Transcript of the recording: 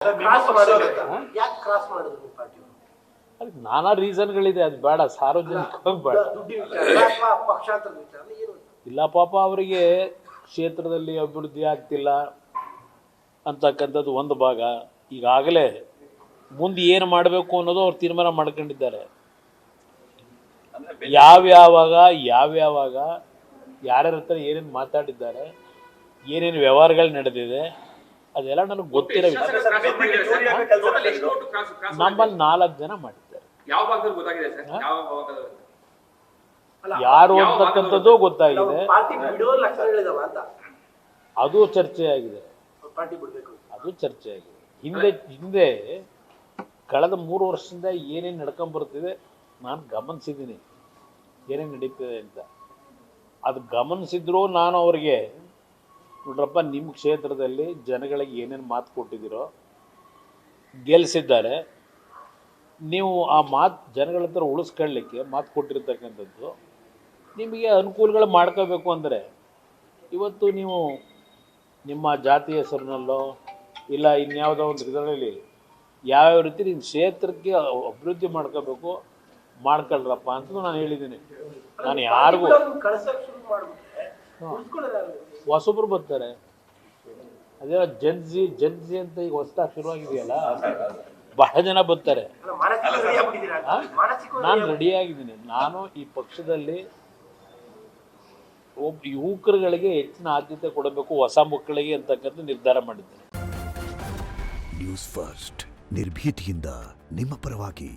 ಅದಕ್ಕೆ ನಾನಾ ರೀಸನ್ಗಳಿದೆ, ಅದು ಬೇಡ ಸಾರ್ವಜನಿಕವಾಗಿ ಬೇಡ. ಇಲ್ಲ ಪಾಪ ಅವರಿಗೆ ಕ್ಷೇತ್ರದಲ್ಲಿ ಅಭಿವೃದ್ಧಿ ಆಗ್ತಿಲ್ಲ ಅಂತಕ್ಕಂಥದ್ದು ಒಂದು ಭಾಗ. ಈಗಾಗಲೇ ಮುಂದೆ ಏನು ಮಾಡಬೇಕು ಅನ್ನೋದು ಅವ್ರು ತೀರ್ಮಾನ ಮಾಡ್ಕೊಂಡಿದ್ದಾರೆ. ಯಾವ್ಯಾವಾಗ ಯಾರ್ಯಾರ ಹತ್ರ ಏನೇನು ಮಾತಾಡಿದ್ದಾರೆ, ಏನೇನು ವ್ಯವಹಾರಗಳು ನಡೆದಿದೆ ಅದೆಲ್ಲ ನನಗೆ ಗೊತ್ತಿರೋ ವಿಚಾರ. ನಮ್ಮಲ್ಲಿ 4 ಜನ ಮಾಡಿದ್ದಾರೆ. ಯಾರು ಅಂತಕ್ಕಂಥದ್ದು ಗೊತ್ತಾಗಿದೆ, ಅದು ಚರ್ಚೆ ಆಗಿದೆ. ಹಿಂದೆ ಕಳೆದ 3 ವರ್ಷದಿಂದ ಏನೇನು ನಡ್ಕೊಂಡ್ಬರ್ತಿದೆ ನಾನು ಗಮನಿಸಿದ್ದೀನಿ, ಏನೇನು ನಡೀತಿದೆ ಅಂತ. ಅದು ಗಮನಿಸಿದ್ರು ನಾನು ಅವ್ರಿಗೆ, ನೋಡ್ರಪ್ಪ ನಿಮ್ಮ ಕ್ಷೇತ್ರದಲ್ಲಿ ಜನಗಳಿಗೆ ಏನೇನು ಮಾತು ಕೊಟ್ಟಿದ್ದೀರೋ, ಗೆಲ್ಲಿಸಿದ್ದಾರೆ, ನೀವು ಆ ಮಾತು ಜನಗಳ ಹತ್ರ ಉಳಿಸ್ಕೊಳ್ಳಿಕ್ಕೆ ಮಾತು ಕೊಟ್ಟಿರ್ತಕ್ಕಂಥದ್ದು ನಿಮಗೆ ಅನುಕೂಲಗಳು ಮಾಡ್ಕೋಬೇಕು ಅಂದರೆ ಇವತ್ತು ನೀವು ನಿಮ್ಮ ಜಾತಿ ಹೆಸರಿನಲ್ಲೋ ಇಲ್ಲ ಇನ್ಯಾವುದೋ ಒಂದು ಇದರಲ್ಲಿ ಯಾವ್ಯಾವ ರೀತಿ ನಿಮ್ಮ ಕ್ಷೇತ್ರಕ್ಕೆ ಅಭಿವೃದ್ಧಿ ಮಾಡ್ಕೋಬೇಕು ಮಾಡ್ಕೊಳ್ರಪ್ಪ ಅಂತ ನಾನು ಹೇಳಿದ್ದೀನಿ. ನಾನು ಯಾರಿಗೂ ಹೊಸಬ್ರು ಬರ್ತಾರೆ, ಅದೇ ಜನ್ಜಿ ಅಂತ ಈಗ ಹೊಸದಾಗಿ ಶುರುವಾಗಿದೆಯಲ್ಲ, ಬಹಳ ಜನ ಬರ್ತಾರೆ. ನಾನು ರೆಡಿಯಾಗಿದ್ದೀನಿ. ನಾನು ಈ ಪಕ್ಷದಲ್ಲಿ ಯುವಕರುಗಳಿಗೆ ಹೆಚ್ಚಿನ ಆದ್ಯತೆ ಕೊಡಬೇಕು, ಹೊಸ ಮಕ್ಕಳಿಗೆ ಅಂತಕ್ಕಂಥ ನಿರ್ಧಾರ ಮಾಡಿದ್ದೇನೆ. ನ್ಯೂಸ್ ಫಸ್ಟ್, ನಿರ್ಭೀತಿಯಿಂದ ನಿಮ್ಮ ಪರವಾಗಿ.